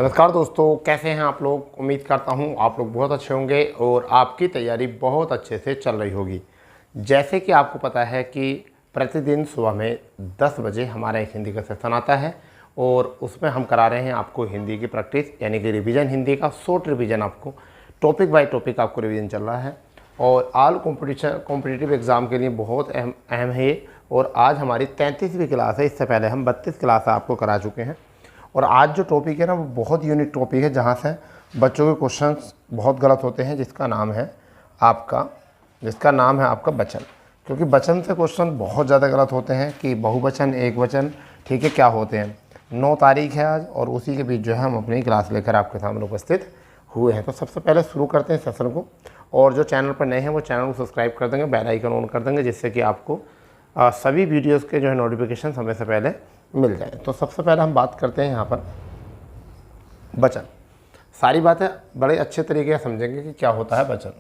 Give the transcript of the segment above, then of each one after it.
नमस्कार दोस्तों, कैसे हैं आप लोग। उम्मीद करता हूं आप लोग बहुत अच्छे होंगे और आपकी तैयारी बहुत अच्छे से चल रही होगी। जैसे कि आपको पता है कि प्रतिदिन सुबह में 10 बजे हमारा एक हिंदी का सेशन आता है और उसमें हम करा रहे हैं आपको हिंदी की प्रैक्टिस, यानी कि रिवीजन हिंदी का शॉर्ट रिवीजन। आपको टॉपिक बाय टॉपिक आपको रिवीजन चल रहा है और ऑल कॉम्पिटिटिव एग्ज़ाम के लिए बहुत अहम है ये। और आज हमारी 33वीं क्लास है। इससे पहले हम 32 क्लास आपको करा चुके हैं और आज जो टॉपिक है ना वो बहुत यूनिक टॉपिक है, जहाँ से बच्चों के क्वेश्चंस बहुत गलत होते हैं, जिसका नाम है आपका वचन। क्योंकि वचन से क्वेश्चन बहुत ज़्यादा गलत होते हैं कि बहुवचन, एक वचन, ठीक है, क्या होते हैं। 9 तारीख है आज और उसी के बीच जो है हम अपनी क्लास लेकर आपके सामने उपस्थित हुए हैं। तो सबसे पहले शुरू करते हैं सेशन को। और जो चैनल पर नए हैं वो चैनल को सब्सक्राइब कर देंगे, बेल आइकन ऑन कर देंगे, जिससे कि आपको सभी वीडियोज़ के जो है नोटिफिकेशन समय से पहले मिल जाए। तो सबसे पहले हम बात करते हैं यहाँ पर वचन। सारी बातें बड़े अच्छे तरीके से समझेंगे कि क्या होता है वचन।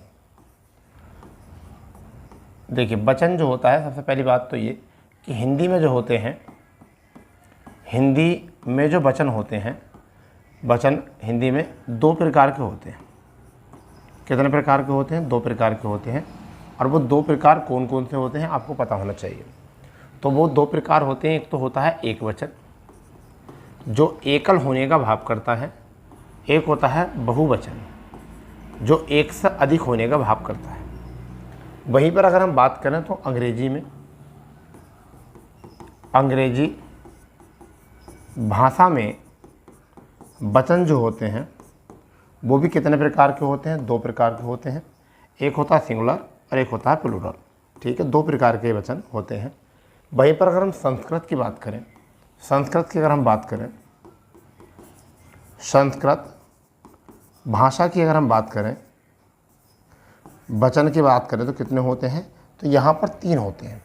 देखिए, वचन जो होता है, सबसे पहली बात तो ये कि हिंदी में जो होते हैं, हिंदी में जो वचन होते हैं, वचन हिंदी में 2 प्रकार के होते हैं। कितने प्रकार के होते हैं? 2 प्रकार के होते हैं। और वो 2 प्रकार कौन कौन से होते हैं आपको पता होना चाहिए। तो वो 2 प्रकार होते हैं। एक तो होता है एक वचन, जो एकल होने का भाव करता है। एक होता है बहुवचन, जो एक से अधिक होने का भाव करता है। वहीं पर अगर हम बात करें तो अंग्रेजी भाषा में वचन जो होते हैं वो भी कितने प्रकार के होते हैं? 2 प्रकार के होते हैं। एक होता है सिंगुलर और एक होता है प्लूरल। ठीक है, 2 प्रकार के वचन होते हैं। वहीं पर अगर हम संस्कृत की बात करें, संस्कृत भाषा की अगर हम बात करें, वचन की बात करें तो कितने होते हैं? तो यहाँ पर 3 होते हैं।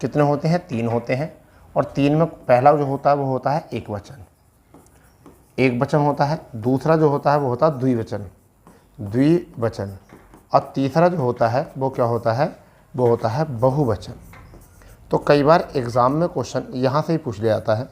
कितने होते हैं? 3 होते हैं। और 3 में पहला जो होता है वो होता है एक वचन, एक वचन होता है। दूसरा जो होता है वो होता है द्विवचन। और तीसरा जो होता है वो क्या होता है? वो होता है बहुवचन। तो कई बार एग्ज़ाम में क्वेश्चन यहाँ से ही पूछ लिया जाता है,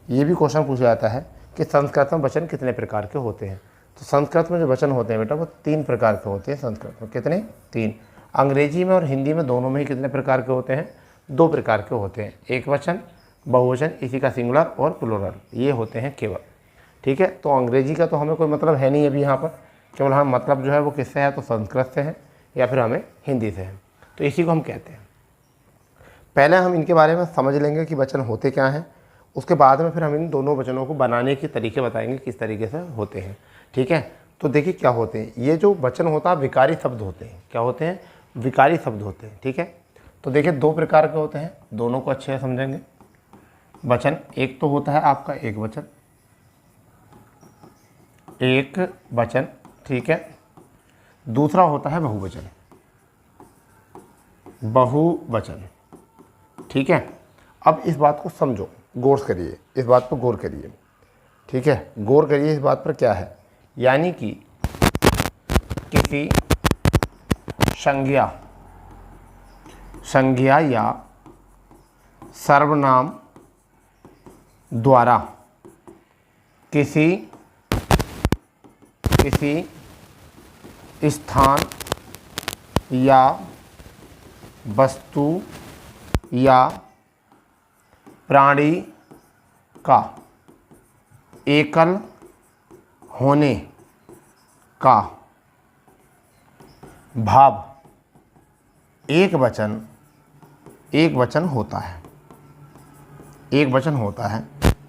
ये भी क्वेश्चन पूछ लिया जाता है कि संस्कृत में वचन कितने प्रकार के होते हैं। तो संस्कृत में जो वचन होते हैं बेटा वो 3 प्रकार के होते हैं। संस्कृत में कितने? 3। अंग्रेजी में और हिंदी में दोनों में ही कितने प्रकार के होते हैं? 2 प्रकार के होते हैं, एक वचन, बहुवचन, इसी का सिंगुलर और प्लूरल, ये होते हैं केवल। ठीक है, तो अंग्रेजी का तो हमें कोई मतलब है नहीं अभी यहाँ पर, केवल हम मतलब जो है वो किससे है? तो संस्कृत से है या फिर हमें हिंदी से है। तो इसी को हम कहते हैं। पहले हम इनके बारे में समझ लेंगे कि वचन होते क्या हैं, उसके बाद में फिर हम इन दोनों वचनों को बनाने के तरीके बताएंगे किस तरीके से होते हैं। ठीक है, तो देखिए क्या होते हैं। ये जो वचन होता है विकारी शब्द होते हैं। क्या होते हैं? विकारी शब्द होते हैं। ठीक है, तो देखिए 2 प्रकार के होते हैं, दोनों को अच्छे से समझेंगे। वचन एक तो होता है आपका एक वचन, ठीक है। दूसरा होता है बहुवचन। ठीक है, अब इस बात को समझो, गौर करिए, इस बात पर गौर करिए। ठीक है, गौर करिए इस बात पर क्या है। यानी कि किसी संज्ञा या सर्वनाम द्वारा किसी स्थान या वस्तु या प्राणी का एकल होने का भाव एक वचन होता है। एक वचन होता है।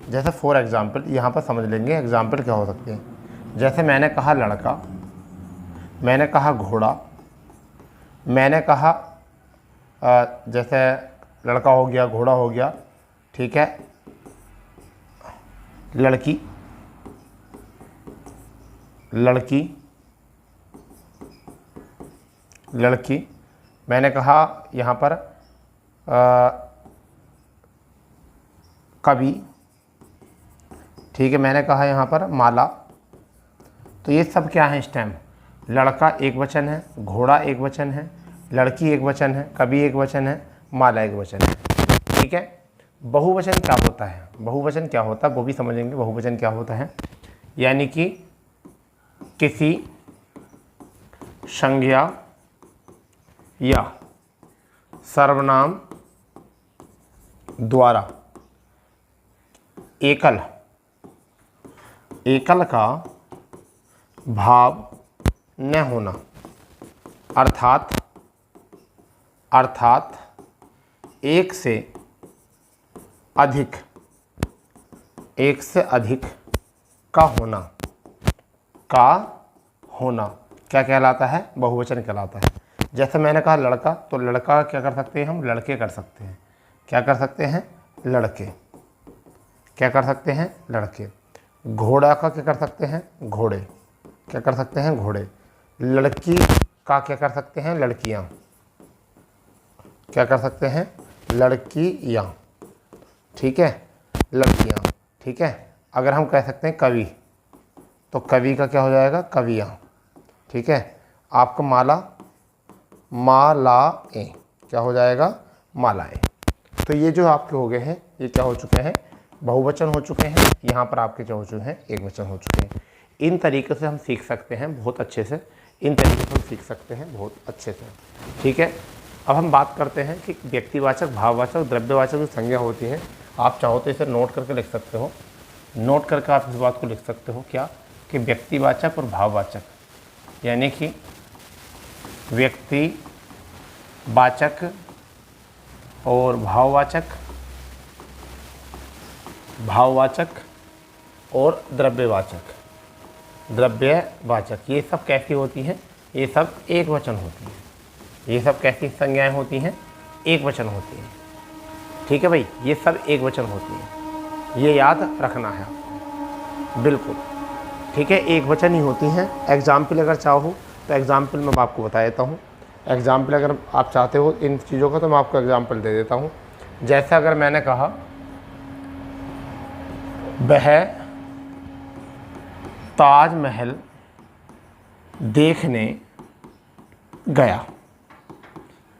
जैसे फॉर एग्जाम्पल यहाँ पर समझ लेंगे एग्जाम्पल क्या हो सकते हैं। जैसे मैंने कहा लड़का, मैंने कहा घोड़ा, मैंने कहा जैसे लड़का हो गया, घोड़ा हो गया, ठीक है, लड़की, मैंने कहा यहाँ पर कवि, ठीक है, मैंने कहा यहाँ पर माला। तो ये सब क्या है इस टाइम? लड़का एक वचन है, घोड़ा एक वचन है, लड़की एक वचन है, कवि एक वचन है, माला एक वचन है। ठीक है, बहुवचन क्या होता है? बहुवचन क्या होता है वो भी समझेंगे। बहुवचन क्या होता है? यानी कि किसी संज्ञा या सर्वनाम द्वारा एकल का भाव न होना, अर्थात एक से अधिक का होना क्या कहलाता है? बहुवचन कहलाता है। जैसे मैंने कहा लड़का, तो लड़का क्या कर सकते हैं हम? लड़के कर सकते हैं। क्या कर सकते हैं? लड़के। क्या कर सकते हैं? लड़के। घोड़ा का क्या कर सकते हैं? घोड़े। क्या कर सकते हैं? घोड़े। लड़की का क्या कर सकते हैं? लड़कियाँ। क्या कर सकते हैं? लड़कियाँ। ठीक है, लड़कियाँ। ठीक है, अगर हम कह सकते हैं कवि, तो कवि का क्या हो जाएगा? कवियाँ। ठीक है, आपका मालाएँ क्या हो जाएगा? मालाएँ। तो ये जो आपके हो गए हैं, ये क्या हो चुके हैं? बहुवचन हो चुके हैं। यहाँ पर आपके क्या हो चुके हैं? एक वचन हो चुके हैं। इन तरीक़े से हम सीख सकते हैं बहुत अच्छे से, बहुत अच्छे से। ठीक है, अब हम बात करते हैं कि व्यक्तिवाचक, भाववाचक, द्रव्यवाचक जो संज्ञा होती है, आप चाहो तो इसे नोट करके लिख सकते हो। नोट करके आप इस बात को लिख सकते हो क्या, कि व्यक्तिवाचक और भाववाचक, यानी कि व्यक्तिवाचक और भाववाचक और द्रव्यवाचक, ये सब कैसी होती हैं? ये सब एक वचन होती हैं। ये सब कैसी संज्ञाएं होती हैं? एक वचन होती हैं। ठीक है भाई, ये सब एक वचन होती हैं, ये याद रखना है आपको, बिल्कुल। ठीक है, एक वचन ही होती हैं। एग्जाम्पल अगर चाहो तो एग्जाम्पल मैं आपको बता देता हूँ। एग्जाम्पल अगर आप चाहते हो इन चीज़ों का, तो मैं आपको एग्जाम्पल दे देता हूँ। जैसे अगर मैंने कहा वह ताजमहल देखने गया,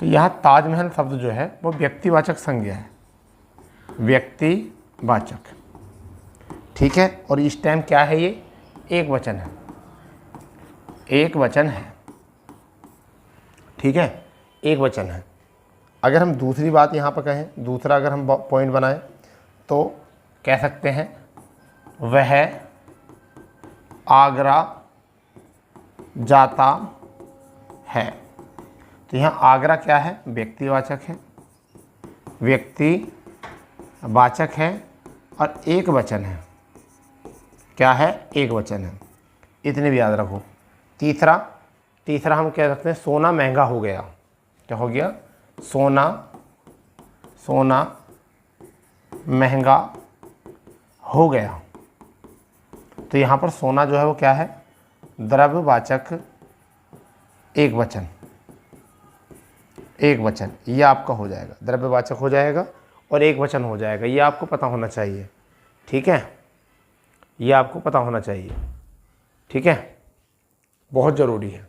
तो यहाँ ताजमहल शब्द जो है वो व्यक्तिवाचक संज्ञा है, व्यक्तिवाचक। ठीक है, और इस टाइम क्या है? ये एक वचन है, एक वचन है। ठीक है, एक वचन है। अगर हम दूसरी बात यहाँ पर कहें, दूसरा अगर हम पॉइंट बनाएं, तो कह सकते हैं वह आगरा जाता है। तो यहाँ आगरा क्या है? व्यक्तिवाचक है, व्यक्तिवाचक है और एक वचन है। क्या है? एक वचन है। इतने भी याद रखो। तीसरा हम कह सकते हैं सोना महंगा हो गया। क्या हो गया? सोना महंगा हो गया। तो यहाँ पर सोना जो है वो क्या है? द्रव्यवाचक एक वचन, ये आपका हो जाएगा, द्रव्यवाचक हो जाएगा और एक वचन हो जाएगा। ये आपको पता होना चाहिए। ठीक है, ये आपको पता होना चाहिए। ठीक है, बहुत ज़रूरी है।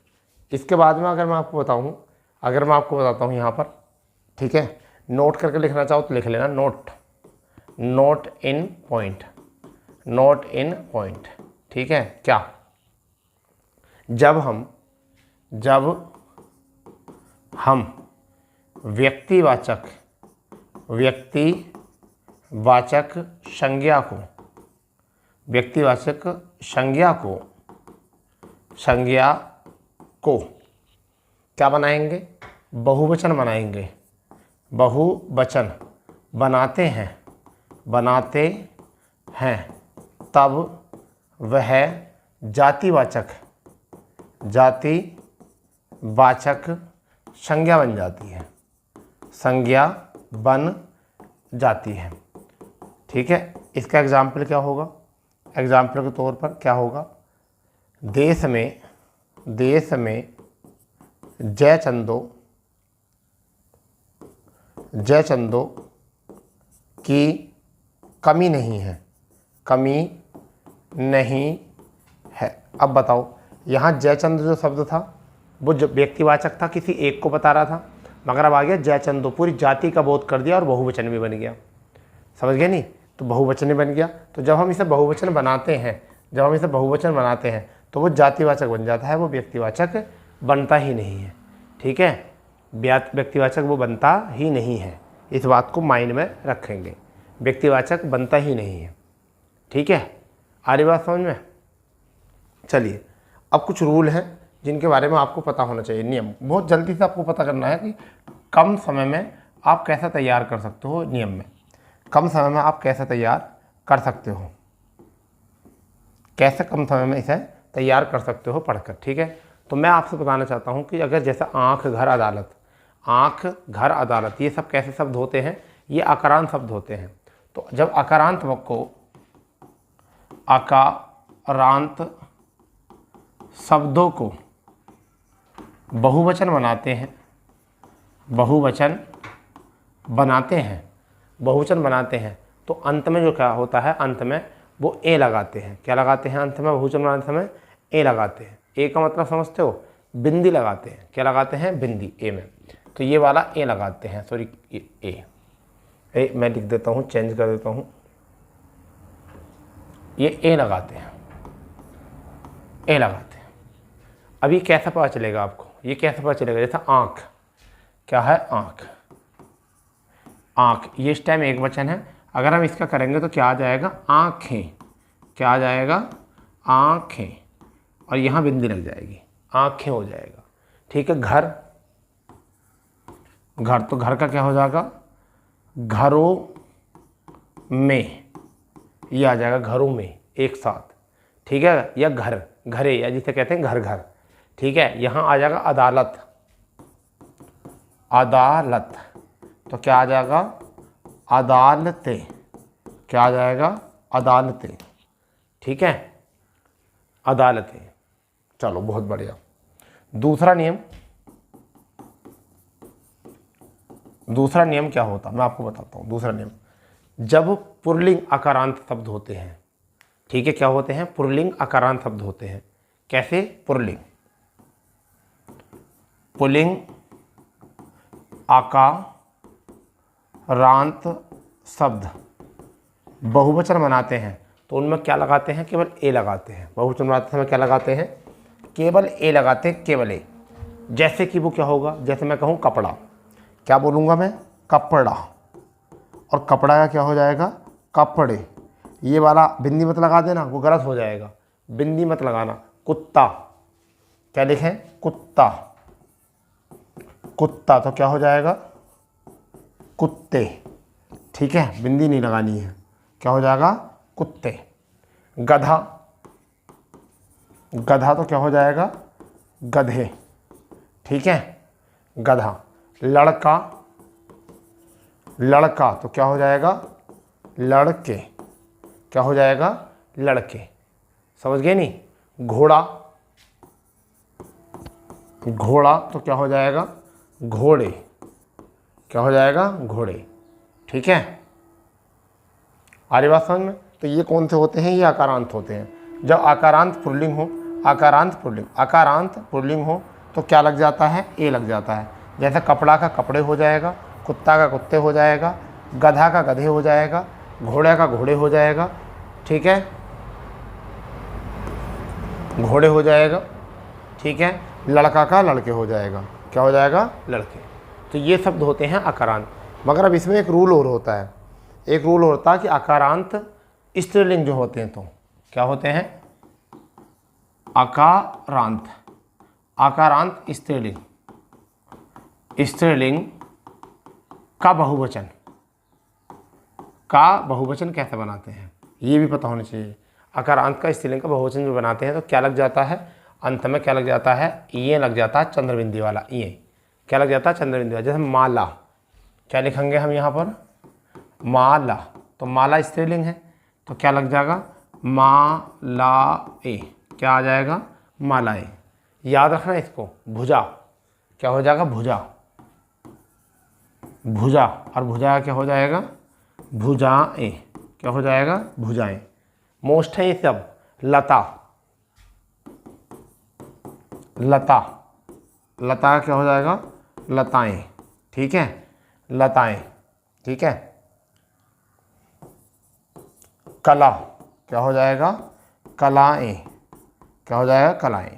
इसके बाद में अगर मैं आपको बताता हूँ यहाँ पर, ठीक है, नोट करके लिखना चाहो तो लिख लेना, नोट इन पॉइंट। ठीक है, क्या? जब हम व्यक्तिवाचक संज्ञा को क्या बनाएंगे? बहुवचन बनाएंगे। बहुवचन बनाते हैं तब वह जातिवाचक संज्ञा बन जाती है। ठीक है, इसका एग्जाम्पल क्या होगा? एग्जाम्पल के तौर पर क्या होगा? देश में जयचंदो की कमी नहीं है। अब बताओ, यहाँ जयचंद जो शब्द था वो जो व्यक्तिवाचक था, किसी एक को बता रहा था, मगर अब आ गया जयचंदो, पूरी जाति का बोध कर दिया और बहुवचन भी बन गया। समझ गए नहीं? तो बहुवचन बन गया। तो जब हम इसे बहुवचन बनाते हैं जब हम इसे बहुवचन बनाते हैं तो वो जातिवाचक बन जाता है, वो व्यक्तिवाचक बनता ही नहीं है। ठीक है, व्यक्तिवाचक वो बनता ही नहीं है, इस बात को माइंड में रखेंगे, व्यक्तिवाचक बनता ही नहीं है। ठीक है, आ रही बात समझ में? चलिए, अब कुछ रूल हैं जिनके बारे में आपको पता होना चाहिए, नियम बहुत जल्दी से आपको पता करना है कि कम समय में आप कैसे तैयार कर सकते हो। नियम में कम समय में आप कैसे तैयार कर सकते हो, कैसे कम समय में इसे तैयार कर सकते हो पढ़कर। ठीक है, तो मैं आपसे बताना चाहता हूँ कि अगर जैसे आँख, घर, अदालत, आँख, घर, अदालत, ये सब कैसे शब्द होते हैं? ये आकारांत शब्द होते हैं। तो जब आकारांत को आकारांत शब्दों को बहुवचन बनाते हैं, बहुवचन बनाते हैं तो अंत में जो क्या होता है, अंत में वो ए लगाते हैं। क्या लगाते हैं? अंत में बहुवचन बनाते समय ए लगाते हैं। ए का मतलब समझते हो? बिंदी लगाते हैं। क्या लगाते हैं? बिंदी ए में। तो ये वाला ए लगाते हैं, सॉरी ए मैं लिख देता हूँ, चेंज कर देता हूँ, ये ए लगाते हैं, ए लगाते हैं। अभी कैसे पता चलेगा आपको? ये कैसे पता चलेगा? जैसा आँख, क्या है? आँख, आँख, ये इस टाइम एक वचन है। अगर हम इसका करेंगे तो क्या आ जाएगा? आँखें। क्या आ जाएगा? आँखें, और यहाँ बिंदी लग जाएगी, आँखें हो जाएगा। ठीक है, घर, घर, तो घर का क्या हो जाएगा? घरों में, ये आ जाएगा घरों में एक साथ। ठीक है, या घर, घरे, या जिसे कहते हैं घर घर। ठीक है, यहाँ आ जाएगा अदालत, अदालत, तो क्या आ जाएगा? अदालतें। क्या आ जाएगा? अदालतें। ठीक है, अदालतें। चलो, बहुत बढ़िया। दूसरा नियम क्या होता, मैं आपको बताता हूँ। दूसरा नियम, जब पुल्लिंग आकारांत शब्द होते हैं, ठीक है, क्या होते हैं? पुल्लिंग आकारांत शब्द होते हैं। कैसे? पुल्लिंग आकारांत शब्द बहुवचन बनाते हैं तो उनमें क्या लगाते हैं? केवल ए लगाते हैं। बहुवचन बनाते समय क्या लगाते हैं? केवल ए लगाते हैं, केवल ए। जैसे कि वो क्या होगा? जैसे मैं कहूँ कपड़ा, क्या बोलूँगा मैं? कपड़ा, और कपड़ा का क्या हो जाएगा? कपड़े। ये वाला बिंदी मत लगा देना, वो गलत हो जाएगा, बिंदी मत लगाना। कुत्ता, क्या लिखें? कुत्ता, कुत्ता, तो क्या हो जाएगा? कुत्ते। ठीक है, बिंदी नहीं लगानी है, क्या हो जाएगा? कुत्ते। गधा, गधा, तो क्या हो जाएगा? गधे। ठीक है, गधा। लड़का, लड़का, तो क्या हो जाएगा? लड़के। क्या हो जाएगा? लड़के। समझ गए नहीं? घोड़ा, घोड़ा, तो क्या हो जाएगा? घोड़े। क्या हो जाएगा? घोड़े। ठीक है, आ रही बात समझ में? तो ये कौन से होते हैं? ये आकारांत होते हैं। जब आकारांत पुल्लिंग हो, आकारांत पुल्लिंग हो तो क्या लग जाता है? ए लग जाता है। जैसे कपड़ा का कपड़े हो जाएगा, कुत्ता का कुत्ते हो जाएगा, गधा का गधे हो जाएगा, घोड़े का घोड़े हो जाएगा। ठीक है, घोड़े हो जाएगा। ठीक है, लड़का का लड़के हो जाएगा। क्या हो जाएगा? लड़के। तो ये शब्द होते हैं आकारांत। मगर अब इसमें एक रूल और होता है, एक रूल होता है कि आकारांत स्त्रीलिंग जो होते हैं तो क्या होते हैं? आकारांत, आकारांत स्त्रीलिंग, स्त्रीलिंग का बहुवचन, का बहुवचन कैसे बनाते हैं ये भी पता होना चाहिए। आकारांत का स्त्रीलिंग का बहुवचन जो बनाते हैं तो क्या लग जाता है? अंत में क्या लग जाता है? ये लग जाता है चंद्रबिंदी वाला। ये क्या लग जाता है? चंद्रबिंदी वाला। जैसे माला, क्या लिखेंगे हम यहाँ पर? माला, तो माला स्त्रीलिंग है तो क्या लग जाएगा? मालाए। क्या आ जाएगा? मालाएं। याद रखना इसको। भुजा, क्या हो जाएगा? भुजा, भुजा, और भुजा क्या हो जाएगा? भुजाएं। क्या हो जाएगा? भुजाएं। मोस्ट है ये सब। लता, लता, लता क्या हो जाएगा? लताएं। ठीक है, लताएं। ठीक है, कला, क्या हो जाएगा? कलाएं, क्या हो जाएगा, कलाएं।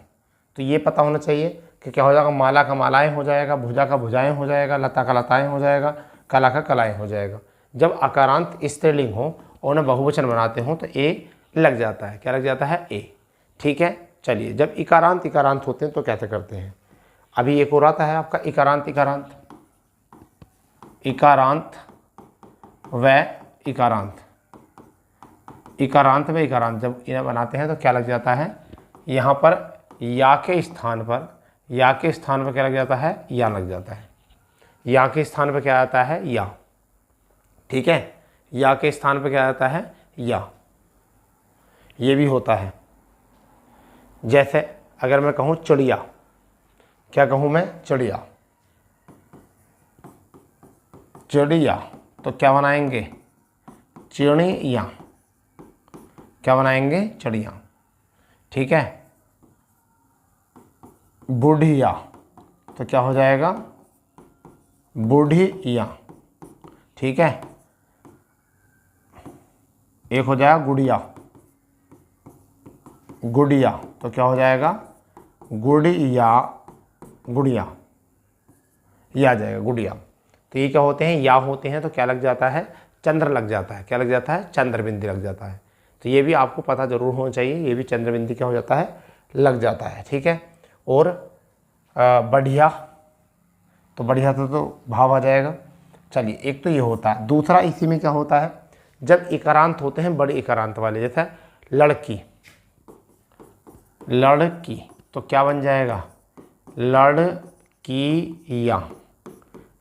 तो ये पता होना चाहिए कि क्या हो जाएगा, माला का मालाएं हो जाएगा, भुजा का भुजाएं हो जाएगा, लता का लताएं हो जाएगा, कला का कलाएं हो जाएगा। जब अकारांत स्त्रीलिंग हो और उन्हें बहुवचन बनाते हो तो ए लग जाता है, क्या लग जाता है, ए। ठीक है, चलिए जब इकारांत इकारांत होते हैं तो कैसे करते हैं। अभी एक और आता है आपका इकारांत इकारांत, इकारांत व इकारांत, इकारांत व इकारांत जब इन्हें बनाते हैं तो क्या लग जाता है, यहाँ पर या के स्थान पर, या के स्थान पर क्या लग जाता है, या लग जाता है। या के स्थान पर क्या आता है, या। ठीक है, या के स्थान पर क्या आता है, या। ये भी होता है। जैसे अगर मैं कहूँ चिड़िया, क्या कहूँ मैं, चिड़िया, चिड़िया, तो क्या बनाएंगे, चिड़िया, क्या बनाएंगे, चिड़िया। ठीक है, बुढ़िया, तो क्या हो जाएगा, बुढ़िया। ठीक है, एक हो जाएगा गुड़िया, गुड़िया, तो क्या हो जाएगा, गुड़िया, गुड़िया, ये आ जाएगा गुड़िया। तो ये क्या होते हैं, या होते हैं तो क्या लग जाता है, चंद्र लग जाता है, क्या लग जाता है, चंद्र बिंदी लग जाता है। तो ये भी आपको पता जरूर होना चाहिए, ये भी चंद्र बिंदी क्या हो जाता है, लग जाता है। ठीक है, और बढ़िया, तो बढ़िया तो भाव आ जाएगा। चलिए एक तो ये होता है। दूसरा इसी में क्या होता है, जब इकारांत होते हैं बड़े इकारांत वाले, जैसे लड़की, लड़की, तो क्या बन जाएगा, लड़कियाँ,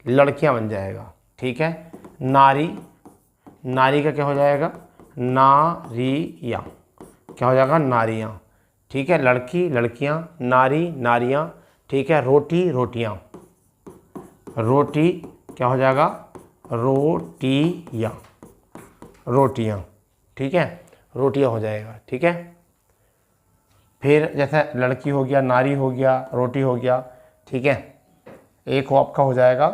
लड़कियाँ बन जाएगा। ठीक है, नारी, नारी का क्या हो जाएगा, नारियाँ, क्या हो जाएगा, नारियाँ। ठीक है, लड़की, लड़कियाँ, नारी, नारियाँ। ठीक है, रोटी, रोटियाँ, रोटी, क्या हो जाएगा, रोटियाँ, रोटियाँ। ठीक है, रोटियाँ हो जाएगा। ठीक है, फिर जैसे लड़की हो गया, नारी हो गया, रोटी हो गया। ठीक है, एक वो आपका हो जाएगा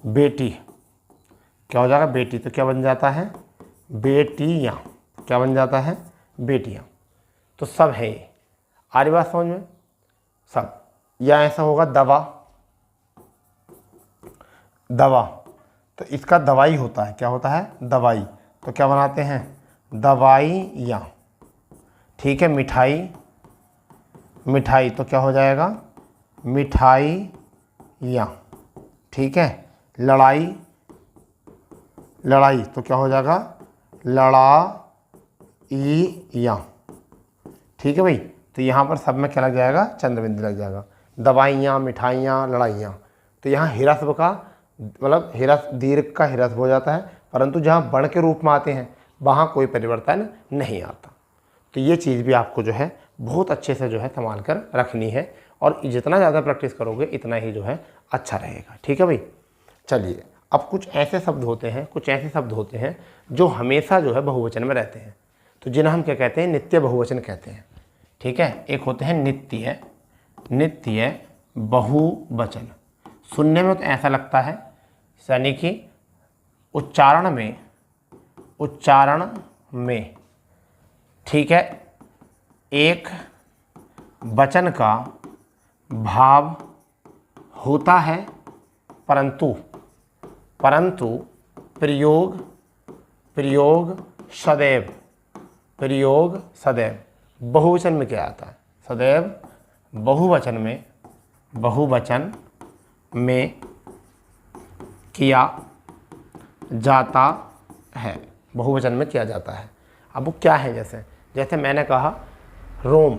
बेटी, क्या हो जाएगा, बेटी, तो क्या बन जाता है, बेटियाँ, क्या बन जाता है, बेटियाँ। तो सब है ये, आ रही बात समझ में, सब। या ऐसा होगा दवा, दवा, तो इसका दवाई होता है, क्या होता है, दवाई, तो क्या बनाते हैं, दवाइयाँ। ठीक है, मिठाई, मिठाई, तो क्या हो जाएगा, मिठाइयाँ। ठीक है, लड़ाई, लड़ाई, तो क्या हो जाएगा, लड़ाइयाँ। ठीक है भाई, तो यहाँ पर सब में क्या लग जाएगा, चंद्र बिंदु लग जाएगा। दवाइयाँ, मिठाइयाँ, लड़ाइयाँ। तो यहाँ हिरस्व का मतलब हिरस्व, दीर्घ का हिरस्व हो जाता है, परंतु जहाँ वर्ण के रूप में आते हैं वहाँ कोई परिवर्तन नहीं आता। तो ये चीज़ भी आपको जो है बहुत अच्छे से जो है संभाल कर रखनी है, और जितना ज़्यादा प्रैक्टिस करोगे इतना ही जो है अच्छा रहेगा। ठीक है भाई, चलिए अब कुछ ऐसे शब्द होते हैं, कुछ ऐसे शब्द होते हैं जो हमेशा जो है बहुवचन में रहते हैं, तो जिन्हें हम क्या कहते हैं, नित्य बहुवचन कहते हैं। ठीक है, एक होते हैं नित्य, नित्य बहुवचन। सुनने में तो ऐसा लगता है, यानी कि उच्चारण में, उच्चारण में, ठीक है, एक वचन का भाव होता है, परंतु परंतु प्रयोग, प्रयोग सदैव, प्रयोग सदैव बहुवचन में क्या आता है, सदैव बहुवचन में, बहुवचन में किया जाता है, बहुवचन में किया जाता है। अब वो क्या है, जैसे जैसे मैंने कहा रोम,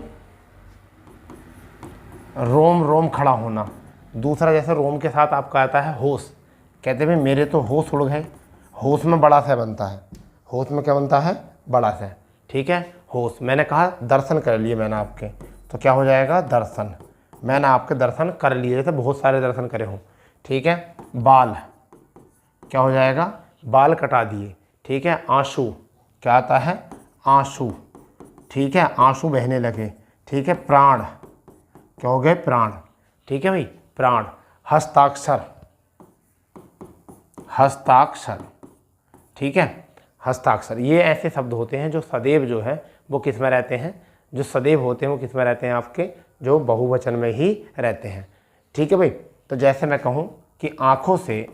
रोम रोम खड़ा होना। दूसरा जैसे रोम के साथ आपका आता है होश, कहते हैं मेरे तो होश उड़ गए, होश में बड़ा सा बनता है, होश में क्या बनता है, बड़ा सा। ठीक है, होश। मैंने कहा दर्शन कर लिए मैंने आपके, तो क्या हो जाएगा, दर्शन, मैंने आपके दर्शन कर लिए, जैसे बहुत सारे दर्शन करे हों। ठीक है, बाल, क्या हो जाएगा, बाल कटा दिए। ठीक है, आंसू, क्या आता है, आंसू। ठीक है, आंसू बहने लगे। ठीक है, प्राण, क्या हो गए, प्राण। ठीक है भाई, प्राण। हस्ताक्षर, हस्ताक्षर। ठीक है, हस्ताक्षर। ये ऐसे शब्द होते हैं जो सदैव जो है वो किस में रहते हैं, जो सदैव होते हैं वो किस में रहते हैं आपके, जो बहुवचन में ही रहते हैं। ठीक है भाई। तो जैसे मैं कहूँ कि आँखों से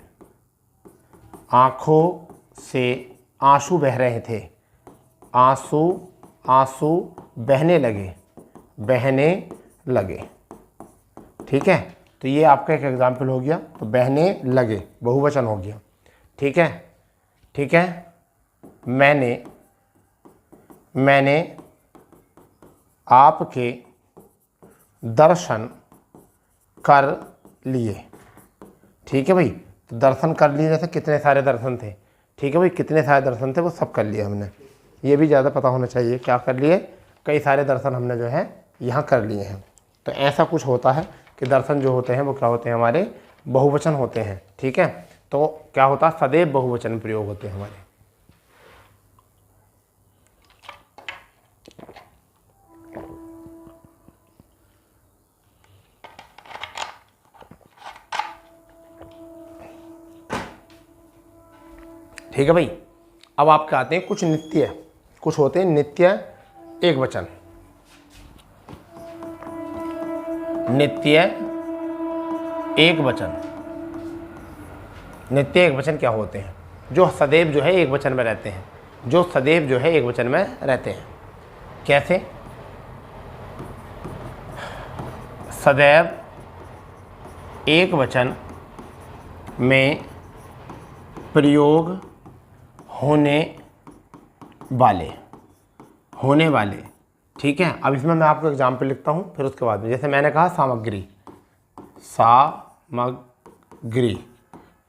आंसू बह रहे थे, आंसू बहने लगे। ठीक है, तो ये आपका एक एग्जाम्पल हो गया। तो बहने लगे बहुवचन हो गया। ठीक है। मैंने आपके दर्शन कर लिए। ठीक है भाई। तो दर्शन कर लिए, जैसे कितने सारे दर्शन थे। ठीक है भाई, कितने सारे दर्शन थे वो सब कर लिए हमने। ये भी ज़्यादा पता होना चाहिए, क्या कर लिए, कई सारे दर्शन हमने जो है यहाँ कर लिए हैं। तो ऐसा कुछ होता है कि दर्शन जो होते हैं वो क्या होते हैं, हमारे बहुवचन होते हैं। ठीक है, तो क्या होता है, सदैव बहुवचन प्रयोग होते हैं हमारे। ठीक है भाई। अब आपके आते हैं कुछ नित्य, कुछ होते हैं नित्य एक वचन। नित्य एक वचन क्या होते हैं, जो सदैव जो है एक वचन में रहते हैं, कैसे, सदैव एक वचन में प्रयोग होने वाले। ठीक है। अब इसमें मैं आपको एग्जाम्पल लिखता हूँ, फिर उसके बाद में, जैसे मैंने कहा सामग्री।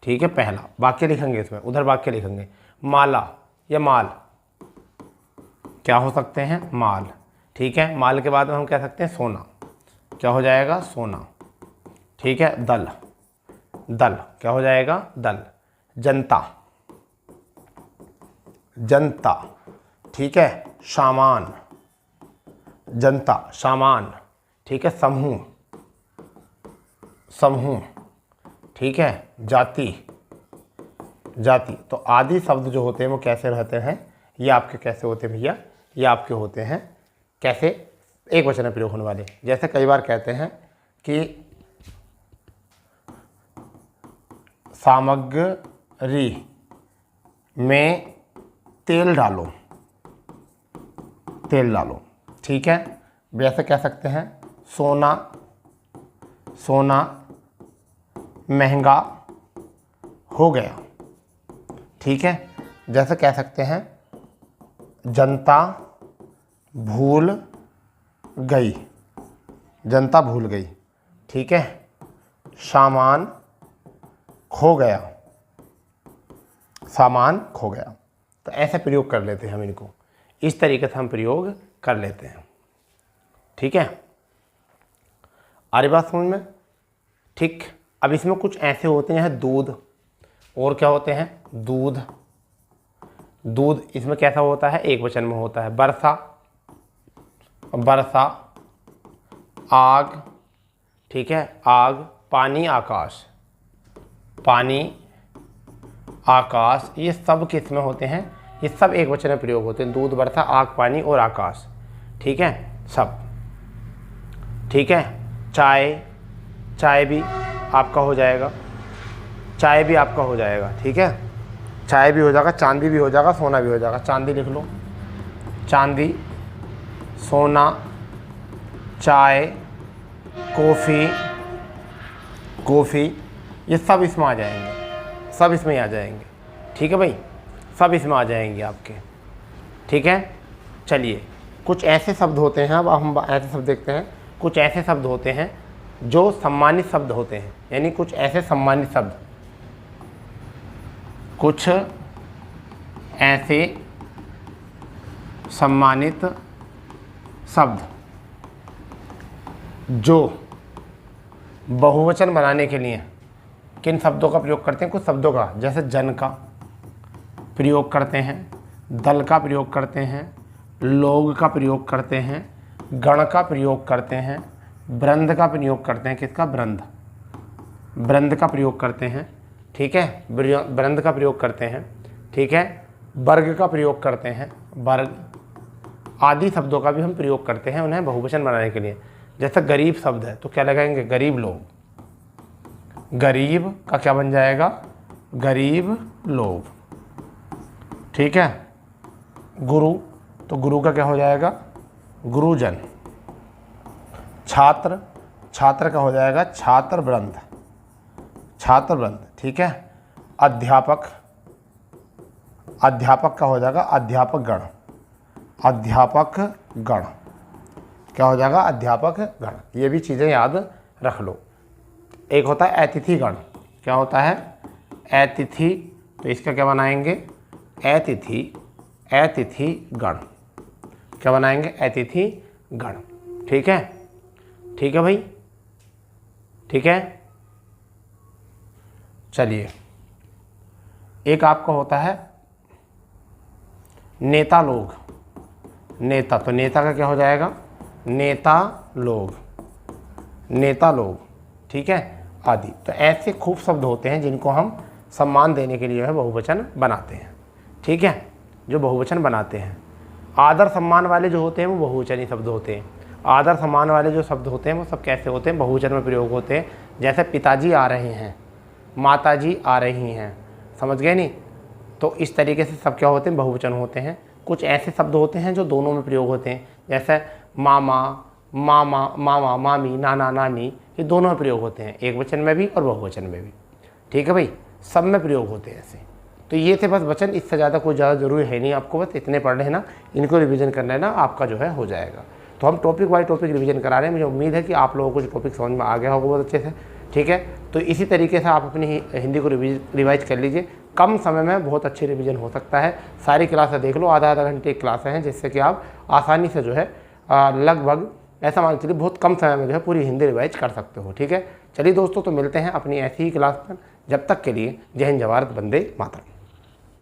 ठीक है, पहला वाक्य लिखेंगे, इसमें उधर वाक्य लिखेंगे। माला या माल क्या हो सकते हैं, माल। ठीक है, माल के बाद में हम कह सकते हैं सोना, क्या हो जाएगा, सोना। ठीक है, दल क्या हो जाएगा, दल। जनता। ठीक है, सामान, सामान। ठीक है, समूह। ठीक है, जाति। तो आदि शब्द जो होते हैं वो कैसे रहते हैं, ये आपके कैसे होते हैं भैया, ये आपके होते हैं कैसे, एक वचन में प्रयोग होने वाले। जैसे कई बार कहते हैं कि सामग्री में तेल डालो। ठीक है, वैसे कह सकते हैं सोना महंगा हो गया। ठीक है, जैसे कह सकते हैं जनता भूल गई। ठीक है, सामान खो गया। तो ऐसे प्रयोग कर लेते हैं हम इनको, इस तरीके से हम प्रयोग कर लेते हैं। ठीक है, आ रही बात समझ में। ठीक, अब इसमें कुछ ऐसे होते हैं दूध, और क्या होते हैं, दूध इसमें कैसा होता है, एक वचन में होता है। बरसा, आग। ठीक है, आग। पानी, आकाश। ये सब किस में होते हैं, ये सब एक वचन में प्रयोग होते हैं। दूध, बरसा, आग, पानी और आकाश। ठीक है, सब। ठीक है, चाय भी आपका हो जाएगा, ठीक है, चाय भी हो जाएगा, चांदी भी हो जाएगा, सोना भी हो जाएगा। चांदी लिख लो, चांदी, सोना, चाय, कॉफ़ी, ये सब इसमें आ जाएंगे, ठीक है भाई, सब इसमें आ जाएंगे आपके। ठीक है, चलिए कुछ ऐसे शब्द होते हैं, अब हम ऐसे शब्द देखते हैं। कुछ ऐसे शब्द होते हैं जो सम्मानित शब्द होते हैं, यानी कुछ ऐसे सम्मानित शब्द जो बहुवचन बनाने के लिए किन शब्दों का प्रयोग करते हैं, कुछ शब्दों का, जैसे जन का प्रयोग करते हैं, दल का प्रयोग करते हैं, लोग का प्रयोग करते हैं, गण का प्रयोग करते हैं, वृंद का प्रयोग करते हैं। किसका, वृंद का प्रयोग करते हैं। ठीक है, वृंद का प्रयोग करते हैं। ठीक है, वर्ग का प्रयोग करते हैं, वर्ग आदि शब्दों का भी हम प्रयोग करते हैं उन्हें बहुवचन बनाने के लिए। जैसे गरीब शब्द है तो क्या लगाएंगे, गरीब लोग, गरीब का क्या बन जाएगा, गरीब लोग, ठीक है। गुरु, तो गुरु का क्या हो जाएगा, गुरुजन। छात्र, छात्र का हो जाएगा छात्र वृंद, छात्र वृंद, ठीक है। अध्यापक, अध्यापक का हो जाएगा अध्यापक गण, अध्यापक गण, क्या हो जाएगा, अध्यापक गण। ये भी चीज़ें याद रख लो। एक होता है अतिथि गण, क्या होता है, अतिथि, तो इसका क्या बनाएंगे, अतिथि, अतिथि गण, क्या बनाएंगे, अतिथि गण, ठीक है, ठीक है भाई, ठीक है। चलिए, एक आपका होता है नेता लोग, नेता, तो नेता का क्या हो जाएगा, नेता लोग, नेता लोग, ठीक है, आदि। तो ऐसे खूब शब्द होते हैं जिनको हम सम्मान देने के लिए बहुवचन बनाते हैं, ठीक है, जो बहुवचन बनाते हैं। आदर सम्मान वाले जो होते हैं वो बहुवचनी शब्द होते हैं। आदर सम्मान वाले जो शब्द होते हैं वो सब कैसे होते हैं, बहुवचन में प्रयोग होते हैं। जैसे पिताजी आ रहे हैं, माताजी आ रही हैं, समझ गए नहीं। तो इस तरीके से सब क्या होते हैं, बहुवचन होते हैं। कुछ ऐसे शब्द होते हैं जो दोनों में प्रयोग होते हैं, जैसे मामा, मामा, मामा, मामी, नाना, नानी, ये दोनों में प्रयोग होते हैं, एक वचन में भी और बहुवचन में भी, ठीक है भाई, सब में प्रयोग होते हैं ऐसे। तो ये थे बस वचन, इससे ज़्यादा कोई ज़्यादा ज़रूरी है नहीं आपको, बस इतने पढ़ लेना, इनको रिवीजन करना है ना, आपका जो है हो जाएगा। तो हम टॉपिक वाइज टॉपिक रिवीजन करा रहे हैं। मुझे उम्मीद है कि आप लोगों को जो टॉपिक समझ में आ गया होगा बहुत अच्छे से, ठीक है। तो इसी तरीके से आप अपनी हिंदी को रिवाइज कर लीजिए, कम समय में बहुत अच्छी रिवीजन हो सकता है। सारी क्लासें देख लो, आधा आधा घंटे की क्लासें हैं, जिससे कि आप आसानी से जो है लगभग ऐसा मान के चलिए बहुत कम समय में जो है पूरी हिंदी रिवाइज कर सकते हो, ठीक है। चलिए दोस्तों, तो मिलते हैं अपनी ऐसी ही क्लास पर, जब तक के लिए जय हिंद, जय भारत, वंदे मातरम।